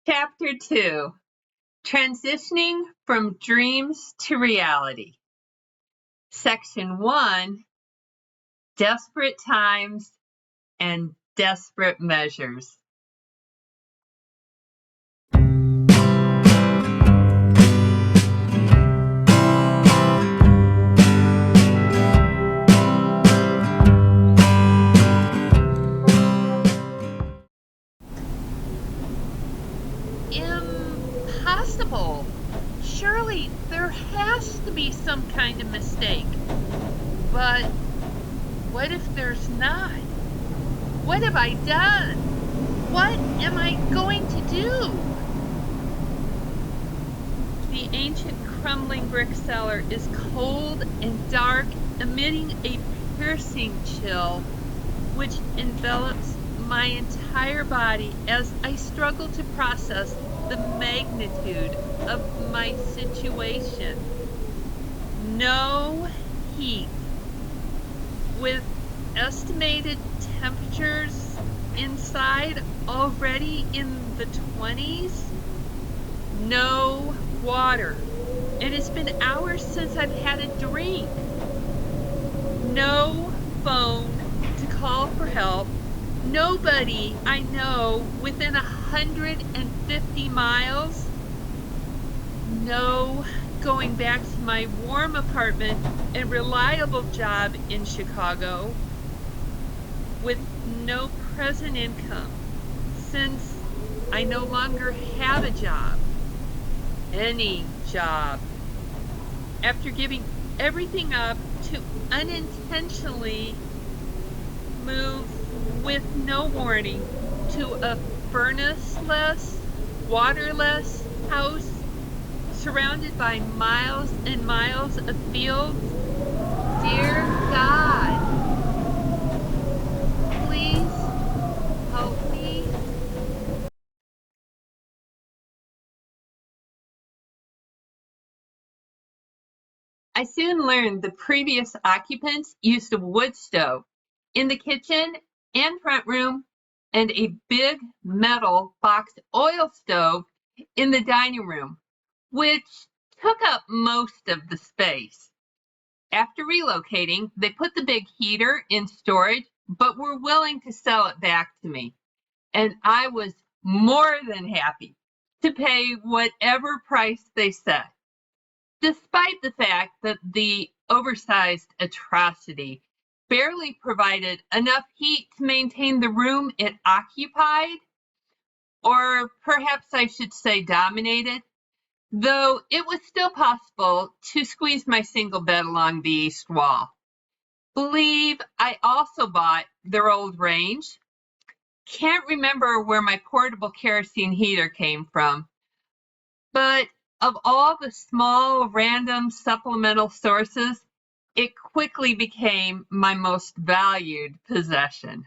Chapter 2, Transitioning from Dreams to Reality. Section 1, Desperate Times and Desperate Measures. Impossible. Surely there has to be some kind of mistake. But what if there's not? What have I done? What am I going to do? The ancient crumbling brick cellar is cold and dark, emitting a piercing chill which envelops my entire body as I struggle to process the magnitude of my situation. No heat, with estimated temperatures inside already in the 20s. No water. It has been hours since I've had a drink. No phone to call for help. Nobody I know within 150 miles. No going back to my warm apartment and reliable job in Chicago, with no present income since I no longer have a job, any job. After giving everything up to unintentionally move with no warning to a furnace-less, waterless house surrounded by miles and miles of fields. Dear God, please help me. I soon learned the previous occupants used a wood stove in the kitchen and front room and a big metal box oil stove in the dining room, which took up most of the space. After relocating, they put the big heater in storage, but were willing to sell it back to me. And I was more than happy to pay whatever price they set, despite the fact that the oversized atrocity barely provided enough heat to maintain the room it occupied, or perhaps I should say dominated, though it was still possible to squeeze my single bed along the east wall. Believe I also bought their old range. Can't remember where my portable kerosene heater came from, but of all the small, random supplemental sources, it quickly became my most valued possession.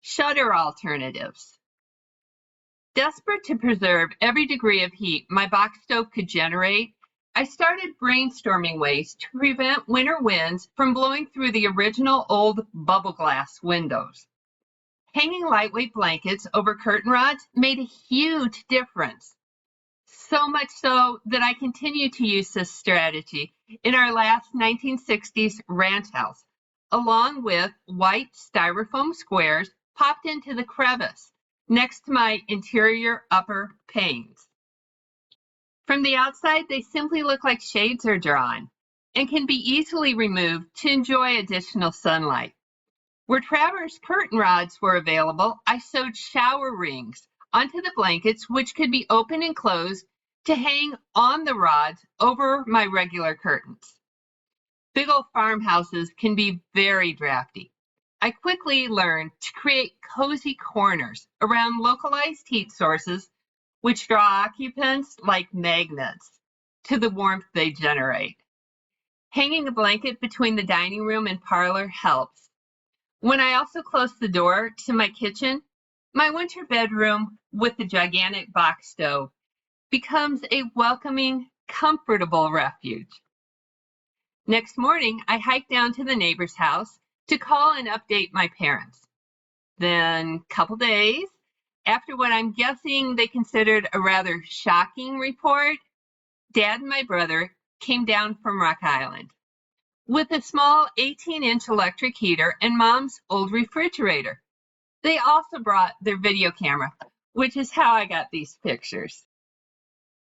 Shutter alternatives. Desperate to preserve every degree of heat my box stove could generate, I started brainstorming ways to prevent winter winds from blowing through the original old bubble glass windows. Hanging lightweight blankets over curtain rods made a huge difference. So much so that I continue to use this strategy in our last 1960s ranch house, along with white styrofoam squares popped into the crevice next to my interior upper panes. From the outside, they simply look like shades are drawn and can be easily removed to enjoy additional sunlight. Where Travers curtain rods were available, I sewed shower rings onto the blankets, which could be opened and closed to hang on the rods over my regular curtains. Big old farmhouses can be very drafty. I quickly learned to create cozy corners around localized heat sources, which draw occupants like magnets to the warmth they generate. Hanging a blanket between the dining room and parlor helps. When I also close the door to my kitchen, my winter bedroom with the gigantic box stove becomes a welcoming, comfortable refuge. Next morning, I hiked down to the neighbor's house to call and update my parents. Then a couple days after what I'm guessing they considered a rather shocking report, Dad and my brother came down from Rock Island with a small 18-inch electric heater and Mom's old refrigerator. They also brought their video camera, which is how I got these pictures.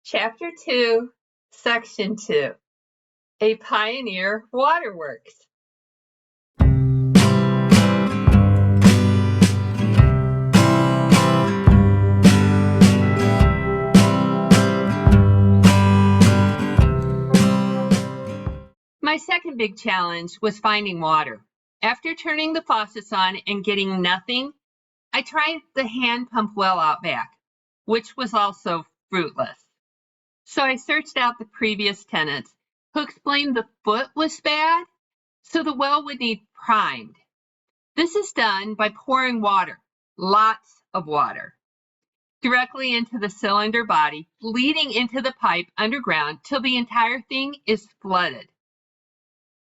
Chapter 2, Section 2, A Pioneer Waterworks. My second big challenge was finding water. After turning the faucets on and getting nothing, I tried the hand pump well out back, which was also fruitless. So I searched out the previous tenants who explained the foot was bad, so the well would need primed. This is done by pouring water, lots of water, directly into the cylinder body, leading into the pipe underground till the entire thing is flooded.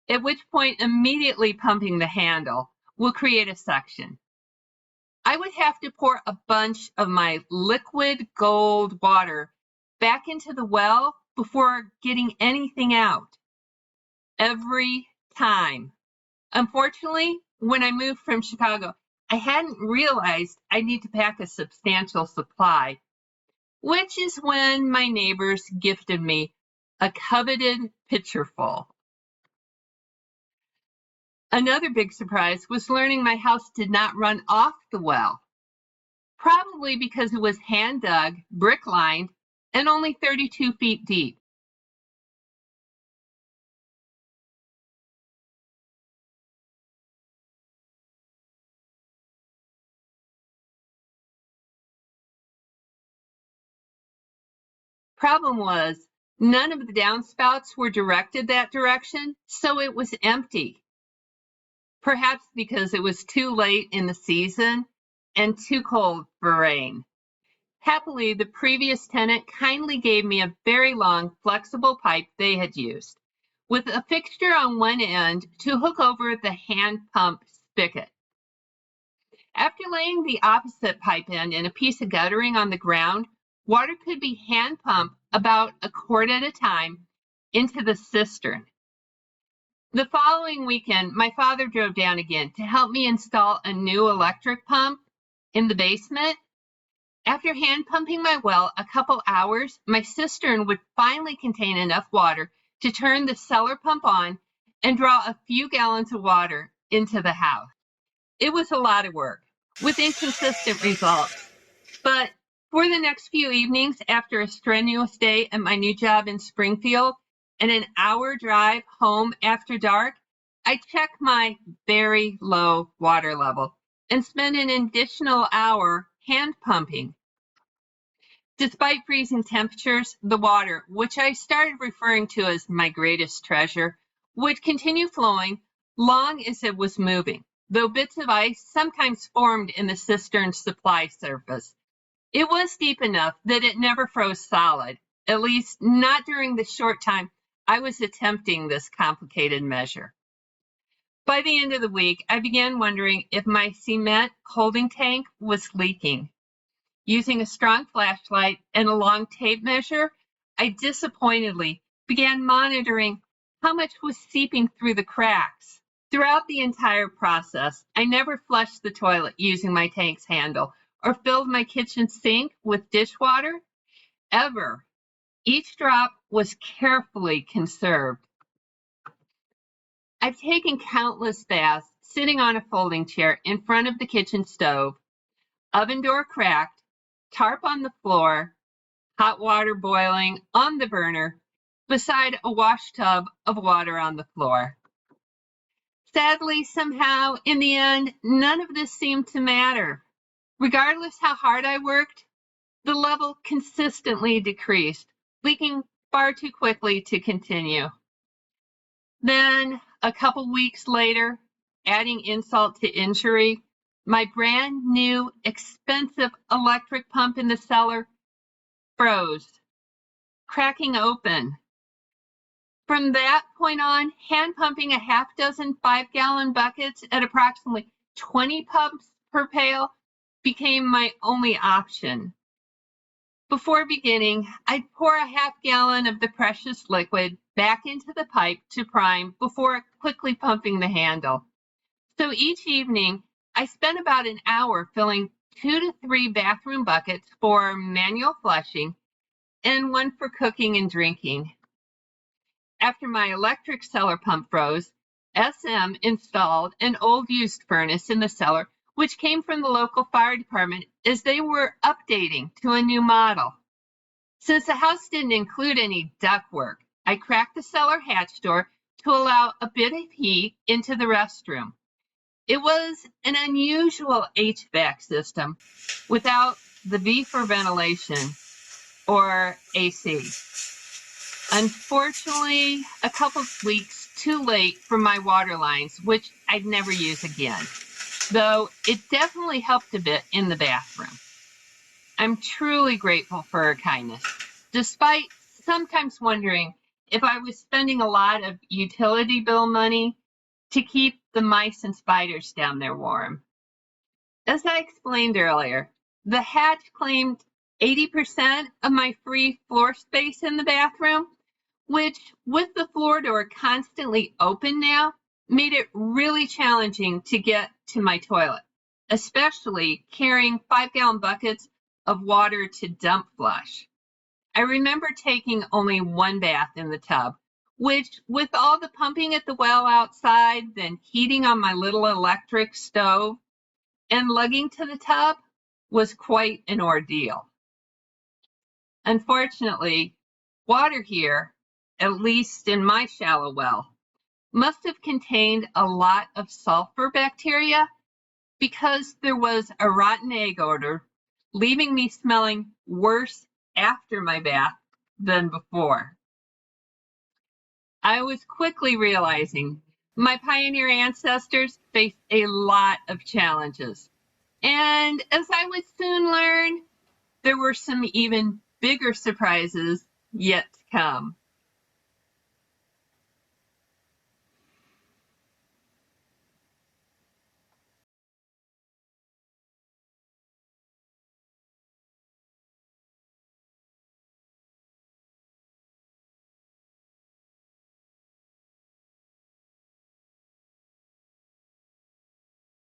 At which point immediately pumping the handle will create a suction. I would have to pour a bunch of my liquid gold water back into the well before getting anything out. Every time. Unfortunately, when I moved from Chicago, I hadn't realized I need to pack a substantial supply, which is when my neighbors gifted me a coveted pitcherful. Another big surprise was learning my house did not run off the well, probably because it was hand dug, brick lined, and only 32 feet deep. Problem was, none of the downspouts were directed that direction, so it was empty. Perhaps because it was too late in the season and too cold for rain. Happily, the previous tenant kindly gave me a very long, flexible pipe they had used, with a fixture on one end to hook over the hand pump spigot. After laying the opposite pipe end in a piece of guttering on the ground, water could be hand pumped about a quart at a time into the cistern. The following weekend, my father drove down again to help me install a new electric pump in the basement. After hand pumping my well a couple hours, my cistern would finally contain enough water to turn the cellar pump on and draw a few gallons of water into the house. It was a lot of work with inconsistent results, but for the next few evenings after a strenuous day at my new job in Springfield and an hour drive home after dark, I check my very low water level and spend an additional hour hand pumping. Despite freezing temperatures, the water, which I started referring to as my greatest treasure, would continue flowing long as it was moving, though bits of ice sometimes formed in the cistern's supply surface. It was deep enough that it never froze solid, at least not during the short time I was attempting this complicated measure. By the end of the week, I began wondering if my cement holding tank was leaking. Using a strong flashlight and a long tape measure, I disappointedly began monitoring how much was seeping through the cracks. Throughout the entire process, I never flushed the toilet using my tank's handle or filled my kitchen sink with dishwater, ever. Each drop was carefully conserved. I've taken countless baths sitting on a folding chair in front of the kitchen stove, oven door cracked, tarp on the floor, hot water boiling on the burner, beside a wash tub of water on the floor. Sadly, somehow, in the end, none of this seemed to matter. Regardless how hard I worked, the level consistently decreased, leaking far too quickly to continue. Then, a couple weeks later, adding insult to injury, my brand new expensive electric pump in the cellar froze, cracking open. From that point on, hand pumping a half dozen 5-gallon buckets at approximately 20 pumps per pail became my only option. Before beginning, I'd pour a half gallon of the precious liquid back into the pipe to prime before quickly pumping the handle. So each evening, I spent about an hour filling 2 to 3 bathroom buckets for manual flushing and 1 for cooking and drinking. After my electric cellar pump froze, SM installed an old used furnace in the cellar, which came from the local fire department as they were updating to a new model. Since the house didn't include any ductwork, I cracked the cellar hatch door to allow a bit of heat into the restroom. It was an unusual HVAC system without the V for ventilation or AC. Unfortunately, a couple of weeks too late for my water lines, which I'd never use again, though it definitely helped a bit in the bathroom. I'm truly grateful for her kindness, despite sometimes wondering if I was spending a lot of utility bill money to keep the mice and spiders down there warm. As I explained earlier, the hatch claimed 80% of my free floor space in the bathroom, which, with the floor door constantly open now, made it really challenging to get to my toilet, especially carrying 5-gallon buckets of water to dump flush. I remember taking only 1 bath in the tub, which, with all the pumping at the well outside, then heating on my little electric stove, and lugging to the tub, was quite an ordeal. Unfortunately, water here, at least in my shallow well, must have contained a lot of sulfur bacteria because there was a rotten egg odor, leaving me smelling worse after my bath than before. I was quickly realizing my pioneer ancestors faced a lot of challenges. And as I would soon learn, there were some even bigger surprises yet to come.